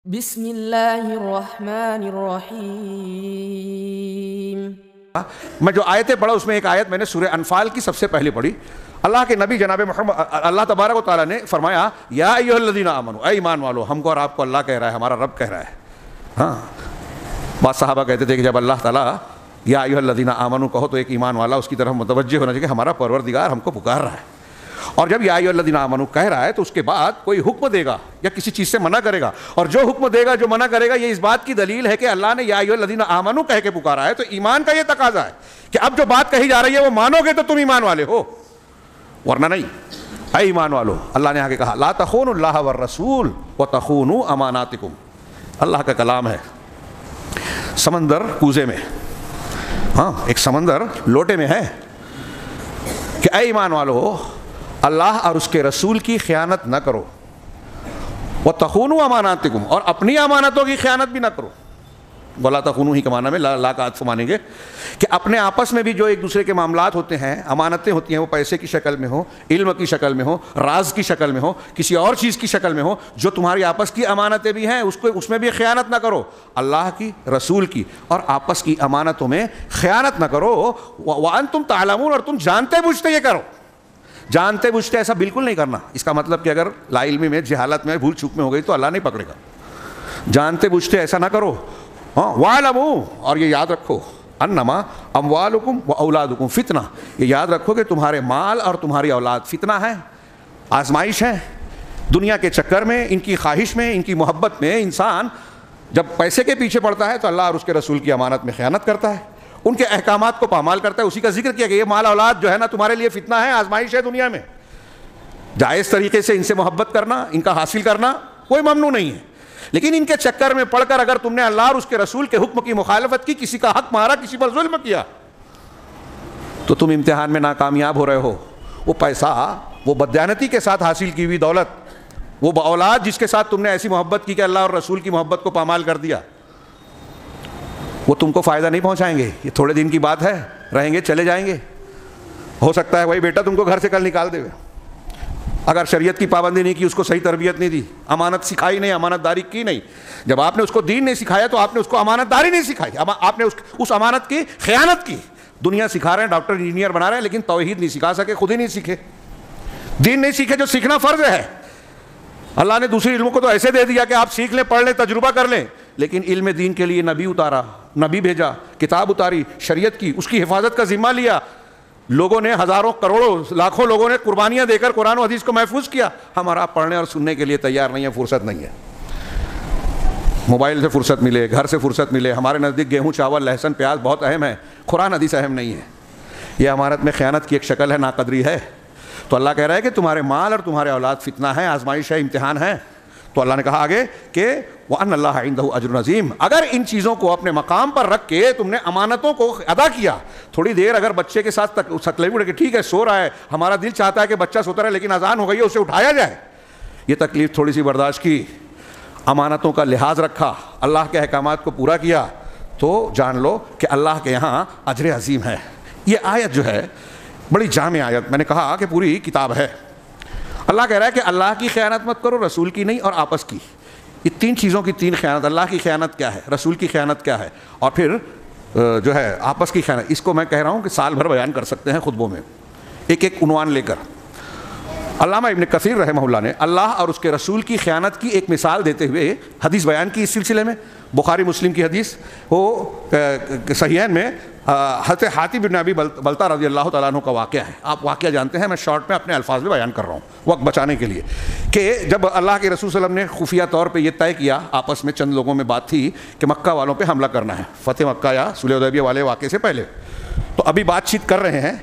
بسم اللہ الرحمن الرحیم۔ میں جو آیتیں پڑھا اس میں ایک آیت میں نے سورہ انفال کی سب سے پہلے پڑھی۔ اللہ کے نبی جناب محمد اللہ تبارک و تعالیٰ نے فرمایا یا ایھا الذین آمنوا، اے ایمان والو، ہم کو اور آپ کو اللہ کہہ رہا ہے، ہمارا رب کہہ رہا ہے۔ ہاں، بعض صحابہ کہتے تھے کہ جب اللہ تعالیٰ یا ایھا الذین آمنوا کہو تو ایک ایمان والا اس کی طرف متوجہ ہونا چاہیے کہ ہمارا پروردگار ہم کو پکار رہا ہے، اور جب یا ایھا الذین آمنوا کہہ رہا ہے تو اس کے بعد کوئی حکم دے گا یا کسی چیز سے منع کرے گا، اور جو حکم دے گا جو منع کرے گا یہ اس بات کی دلیل ہے کہ اللہ نے یا ایھا الذین آمنوا کہہ کے پکارا ہے، تو ایمان کا یہ تقاضا ہے کہ اب جو بات کہی جا رہی ہے وہ مانو گے تو تم ایمان والے ہو، ورنہ نہیں۔ اے ایمان والو، اللہ نے آگے کہا لا تخونوا اللہ والرسول وتخونوا اماناتکم۔ اللہ کا کلام ہے، سمندر کوزے میں، ہاں ایک سمندر لوٹے میں ہے کہ اے ایمان والو، اللہ اور اس کے رسول کی خیانت نہ کرو، وَتَخُونُوا أَمَانَاتِكُمْ، اور اپنی امانتوں کی خیانت بھی نہ کرو۔ وَلَا تَخُونُوا ہی کے معنی میں لا کا عطف مانیں گے کہ اپنے آپس میں بھی جو ایک دوسرے کے معاملات ہوتے ہیں، امانتیں ہوتی ہیں، وہ پیسے کی شکل میں ہو، علم کی شکل میں ہو، راز کی شکل میں ہو، کسی اور چیز کی شکل میں ہو، جو تمہاری آپس کی امانتیں بھی ہیں اس میں بھی خیانت نہ کرو، اللہ کی، رسول کی اور آپس کی امانتوں میں خیانت نہ کرو، وَأَنْتُمْ تَعْلَمُونَ، اور تم جانتے بوجھتے یہ کرو۔ جانتے بوجھتے ایسا بالکل نہیں کرنا، اس کا مطلب کہ اگر لا علمی میں، جہالت میں، بھول چوک میں ہو گئی تو اللہ نہیں پکڑے گا۔ جانتے بوجھتے ایسا نہ کرو۔ ہاں وَاعْلَمُوا، اور یہ یاد رکھو، انما اموالکم واولادکم فتنہ، یہ یاد رکھو کہ تمہارے مال اور تمہاری اولاد فتنہ ہے، آزمائش ہے۔ دنیا کے چکر میں، ان کی خواہش میں، ان کی محبت میں انسان جب پیسے کے پیچھے پڑتا ہے تو اللہ اور اس کے رسول کی امانت میں خیانت کرتا ہے، ان کے احکامات کو پامال کرتا ہے۔ اسی کا ذکر کیا کہ یہ مال اولاد جو ہے نا تمہارے لیے فتنہ ہے، آزمائش ہے دنیا میں۔ جائز طریقے سے ان سے محبت کرنا، ان کا حاصل کرنا کوئی ممنوع نہیں ہے، لیکن ان کے چکر میں پڑھ کر اگر تم نے اللہ اور اس کے رسول کے حکم کی مخالفت کی، کسی کا حق مارا، کسی پر ظلم کیا، تو تم امتحان میں ناکامیاب ہو رہے ہو۔ وہ پیسہ، وہ بددیانتی کے ساتھ حاصل کی ہوئی دولت، وہ اولاد جس کے ساتھ تم نے ایسی محبت کی کہ اللہ اور رسول کی محبت کو پامال کر دیا، وہ تم کو فائدہ نہیں پہنچائیں گے۔ یہ تھوڑے دن کی بات ہے، رہیں گے، چلے جائیں گے۔ ہو سکتا ہے وہی بیٹا تم کو گھر سے کل نکال دے گا، اگر شریعت کی پابندی نہیں کی، اس کو صحیح تربیت نہیں دی، امانت سکھائی نہیں، امانت داری کی نہیں۔ جب آپ نے اس کو دین نہیں سکھایا تو آپ نے اس کو امانت داری نہیں سکھائی، آپ نے اس امانت کی خیانت کی۔ دنیا سکھا رہے ہیں، ڈاکٹر انجینئر بنا رہے ہیں، لیکن توحید نہیں سکھا سکے، خود ہی نہیں سیکھے، دین نہیں سیکھے جو سیکھنا فرض ہے۔ اللہ نے دوسری علموں کو تو ایسے دے دیا کہ آپ سیکھ لیں، پڑھ لیں، تجربہ کر لیں، لیکن علم دین کے لیے نبی اتارا، نبی بھیجا، کتاب اتاری، شریعت کی، اس کی حفاظت کا ذمہ لیا۔ لوگوں نے، ہزاروں، کروڑوں، لاکھوں لوگوں نے قربانیاں دے کر قرآن و حدیث کو محفوظ کیا۔ ہمارا پڑھنے اور سننے کے لیے تیار نہیں ہے، فرصت نہیں ہے۔ موبائل سے فرصت ملے، گھر سے فرصت ملے، ہمارے نزدیک گیہوں، چاول، لہسن، پیاز بہت اہم ہے، قرآن حدیث اہم نہیں ہے۔ یہ امانت میں خیانت کی ایک شکل ہے، ناقدری ہے۔ تو اللہ کہہ رہا ہے کہ تمہارے مال اور تمہارے اولاد فتنہ ہے، آزمائش ہے، امتحان ہے۔ تو اللہ نے کہا آگے کہ وَأَنَّ اللَّهَ عِندَهُ أَجْرٌ عَظِيمٌ، اگر ان چیزوں کو اپنے مقام پر رکھ کے تم نے امانتوں کو ادا کیا، تھوڑی دیر اگر بچے کے ساتھ تکلیف اٹھے کہ ٹھیک ہے سو رہا ہے، ہمارا دل چاہتا ہے کہ بچہ سوتا رہے لیکن اذان ہو گئی ہے، اسے اٹھایا جائے، یہ تکلیف تھوڑی سی برداشت کی، امانتوں کا لحاظ رکھا، اللہ کے احکامات کو پورا کیا، تو جان لو کہ اللہ کے یہاں اجر عظیم ہے۔ یہ آیت جو ہے بڑی جامع آیت، میں نے کہا کہ پوری کتاب ہے۔ اللہ کہہ رہا ہے کہ اللہ کی خیانت مت کرو، رسول کی نہیں، اور آپس کی۔ یہ تین چیزوں کی تین خیانت، اللہ کی خیانت کیا ہے، رسول کی خیانت کیا ہے، اور پھر جو ہے آپس کی خیانت۔ اس کو میں کہہ رہا ہوں کہ سال بھر بیان کر سکتے ہیں خطبوں میں، ایک ایک عنوان لے کر۔ علامہ ابن کثیر رحمہ اللہ نے اللہ اور اس کے رسول کی خیانت کی ایک مثال دیتے ہوئے حدیث بیان کی اس سلسلے میں، بخاری مسلم کی حدیث، وہ صحیحین میں حضرت حاتب بن ابی بلتہ رضی اللہ تعالیٰ عنہ کا واقعہ ہے۔ آپ واقعہ جانتے ہیں، میں شارٹ میں اپنے الفاظ میں بیان کر رہا ہوں وقت بچانے کے لیے، کہ جب اللہ کے رسول صلی اللہ علیہ وسلم نے خفیہ طور پہ یہ طے کیا، آپس میں چند لوگوں میں بات تھی کہ مکہ والوں پہ حملہ کرنا ہے، فتح مکہ یا صلح حدیبیہ والے واقعے سے پہلے، تو ابھی بات چیت کر رہے ہیں،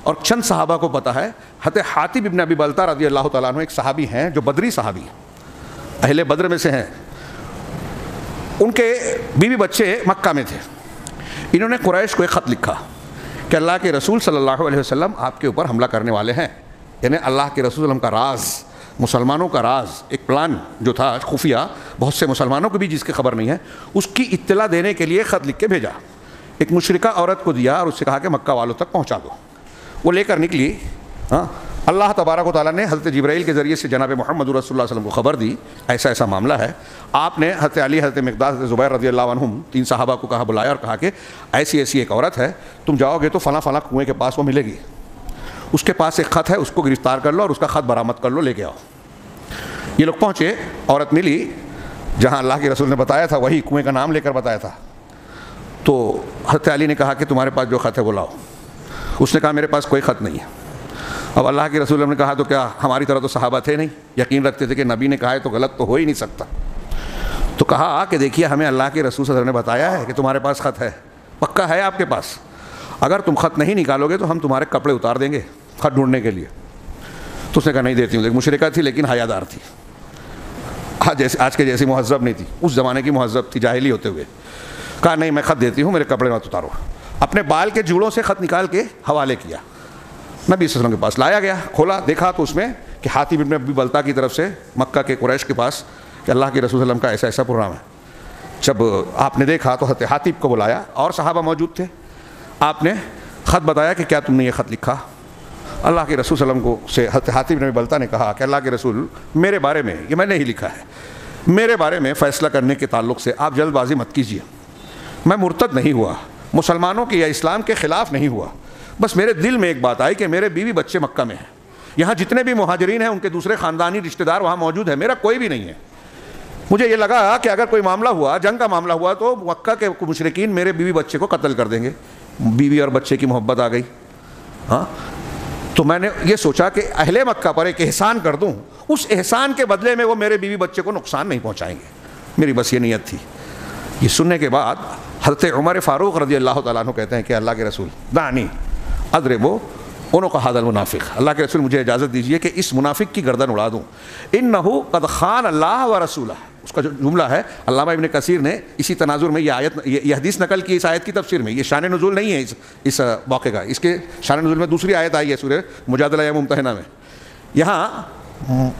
اور چند صحابہ کو پتہ ہے، حضرت حاتب بن ابی بلتہ رضی اللہ تعالیٰ عنہ ایک صحابی ہیں جو بدری صحابی ہیں، اہل بدر میں سے ہیں، ان کے بیوی بچے مکہ میں تھے۔ انہوں نے قریش کو ایک خط لکھا کہ اللہ کے رسول صلی اللہ علیہ وسلم آپ کے اوپر حملہ کرنے والے ہیں، یعنی اللہ کے رسول صلی اللہ علیہ وسلم کا راز، مسلمانوں کا راز، ایک پلان جو تھا خفیہ، بہت سے مسلمانوں کو بھی جس کی خبر نہیں ہے، اس کی اطلاع دینے کے لیے خط لکھ کے بھیجا، ایک مشرکہ عورت کو دیا اور اس سے کہا کہ مکہ والوں تک پہنچا دو۔ وہ لے کر نکلی، اللہ تبارک و تعالیٰ نے حضرت جبرائیل کے ذریعے سے جناب محمد رسول اللہ صلی اللہ علیہ وسلم کو خبر دی ایسا ایسا معاملہ ہے. آپ نے حضرت علی، حضرت مقداد، حضرت زبیر رضی اللہ عنہم 3 صحابہ کو کہا، بلایا اور کہا کہ ایسی ایسی ایک عورت ہے، تم جاؤ گے تو فلاں فلاں کنویں کے پاس وہ ملے گی، اس کے پاس ایک خط ہے، اس کو گرفتار کر لو اور اس کا خط برآمد کر لو، لے کے آؤ. یہ لوگ پہنچے، عورت ملی جہاں اللہ کے رسول نے بتایا تھا، وہی کنویں کا نام لے کر بتایا تھا. تو حضرت علی نے کہا کہ تمہارے پاس جو خط ہے وہ لاؤ. اس نے کہا میرے پاس کوئی خط نہیں ہے. اب اللہ کے رسول نے کہا تو کیا ہماری طرح تو صحابہ تھے نہیں، یقین رکھتے تھے کہ نبی نے کہا ہے تو غلط تو ہو ہی نہیں سکتا. تو کہا کہ دیکھیے ہمیں اللہ کے رسول صلی اللہ علیہ وسلم نے بتایا ہے کہ تمہارے پاس خط ہے، پکا ہے آپ کے پاس، اگر تم خط نہیں نکالو گے تو ہم تمہارے کپڑے اتار دیں گے خط ڈھونڈنے کے لیے. تو اس نے کہا نہیں دیتی ہوں. لیکن مشرکہ تھی لیکن حیادار تھی، آج کے جیسی مہذب نہیں تھی، اس زمانے کی مہذب تھی جاہلی ہوتے ہوئے. کہا نہیں میں خط دیتی ہوں، میرے کپڑے مت اتارو. اپنے بال کے جوڑوں سے خط نکال کے حوالے کیا، نبی صلی اللہ علیہ وسلم کے پاس لایا گیا. کھولا دیکھا تو اس میں کہ حاتب ابن ابی بلتہ کی طرف سے مکہ کے قریش کے پاس کہ اللہ کے رسول صلی اللہ علیہ وسلم کا ایسا ایسا پروگرام ہے. جب آپ نے دیکھا تو حضرت حاتب کو بلایا اور صحابہ موجود تھے. آپ نے خط بتایا کہ کیا تم نے یہ خط لکھا. اللہ کے رسول صلی اللہ علیہ وسلم کو سے حضرت حاتب ابن ابی بلتہ نے کہا کہ اللہ کے رسول میرے بارے میں، یہ میں نے ہی لکھا ہے، میرے بارے میں فیصلہ کرنے کے تعلق سے آپ جلد بازی مت کیجیے. میں مرتد نہیں ہوا، مسلمانوں کے یا اسلام کے خلاف نہیں ہوا، بس میرے دل میں ایک بات آئی کہ میرے بیوی بچے مکہ میں ہیں، یہاں جتنے بھی مہاجرین ہیں ان کے دوسرے خاندانی رشتہ دار وہاں موجود ہیں، میرا کوئی بھی نہیں ہے. مجھے یہ لگا کہ اگر کوئی معاملہ ہوا، جنگ کا معاملہ ہوا تو مکہ کے مشرکین میرے بیوی بچے کو قتل کر دیں گے. بیوی اور بچے کی محبت آ گئی. ہاں تو میں نے یہ سوچا کہ اہل مکہ پر ایک احسان کر دوں، اس احسان کے بدلے میں وہ میرے بیوی بچے کو نقصان نہیں پہنچائیں گے. میری بس یہ نیت تھی. یہ سننے کے بعد حضرت عمر فاروق رضی اللہ تعالیٰ عنہ کہتے ہیں کہ اللہ کے رسول دعنی اضربو عنق ھذا المنافق، اللہ کے رسول مجھے اجازت دیجیے کہ اس منافق کی گردن اڑا دوں. انہ قد خان اللہ و رسولہ، اس کا جو جملہ ہے علامہ ابن کثیر نے اسی تناظر میں یہ حدیث نقل کی اس آیت کی تفسیر میں. یہ شان نزول نہیں ہے اس واقعے کا، اس کے شان نزول میں دوسری آیت آئی ہے سورہ مجادلہ یا ممتحنہ میں. یہاں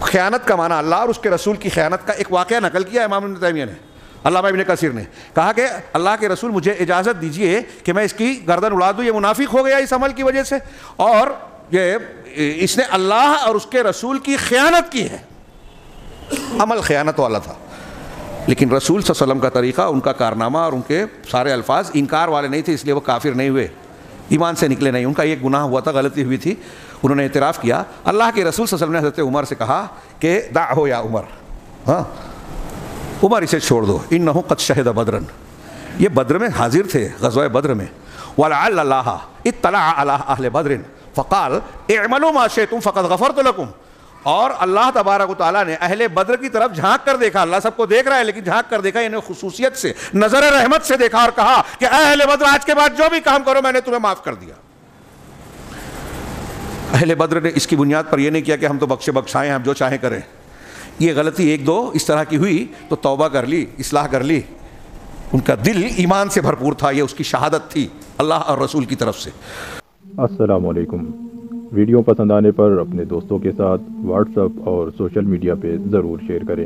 خیانت کا معنی اللہ اور اس کے رسول کی خیانت کا ایک واقعہ نقل کیا امام ابن تیمیہ نے، علامہ ابن کثیر نے کہا کہ اللہ کے رسول مجھے اجازت دیجیے کہ میں اس کی گردن اڑا دوں، یہ منافق ہو گیا اس عمل کی وجہ سے، اور یہ اس نے اللہ اور اس کے رسول کی خیانت کی ہے. عمل خیانت والا تھا، لیکن رسول صلی اللہ علیہ وسلم کا طریقہ، ان کا کارنامہ اور ان کے سارے الفاظ انکار والے نہیں تھے، اس لیے وہ کافر نہیں ہوئے، ایمان سے نکلے نہیں. ان کا ایک گناہ ہوا تھا، غلطی ہوئی تھی، انہوں نے اعتراف کیا. اللہ کے رسول صلی اللہ علیہ وسلم نے حضرت عمر سے کہا کہ دعہو یا عمر، ہاں عمر اسے چھوڑ دو، انہ قد شہد بدرن، یہ بدر میں حاضر تھے، غزوہ بدر میں. ولعل اللہ اطلع علی اہل بدر فقال اعملوا ما شئتم فقد غفرت لکم، اور اللہ تبارک و تعالیٰ نے اہل بدر کی طرف جھانک کر دیکھا. اللہ سب کو دیکھ رہا ہے لیکن جھانک کر دیکھا، یعنی خصوصیت سے، نظر رحمت سے دیکھا اور کہا کہ اہل بدر آج کے بعد جو بھی کام کرو میں نے تمہیں معاف کر دیا. اہل بدر نے اس کی بنیاد پر یہ نہیں کیا کہ ہم تو بخشے بخشائیں، ہم جو چاہیں کریں. یہ غلطی ایک دو اس طرح کی ہوئی تو توبہ کر لی، اصلاح کر لی. ان کا دل ایمان سے بھرپور تھا، یہ اس کی شہادت تھی اللہ اور رسول کی طرف سے. السلام علیکم. ویڈیو پسند آنے پر اپنے دوستوں کے ساتھ واٹس ایپ اور سوشل میڈیا پہ ضرور شیئر کریں.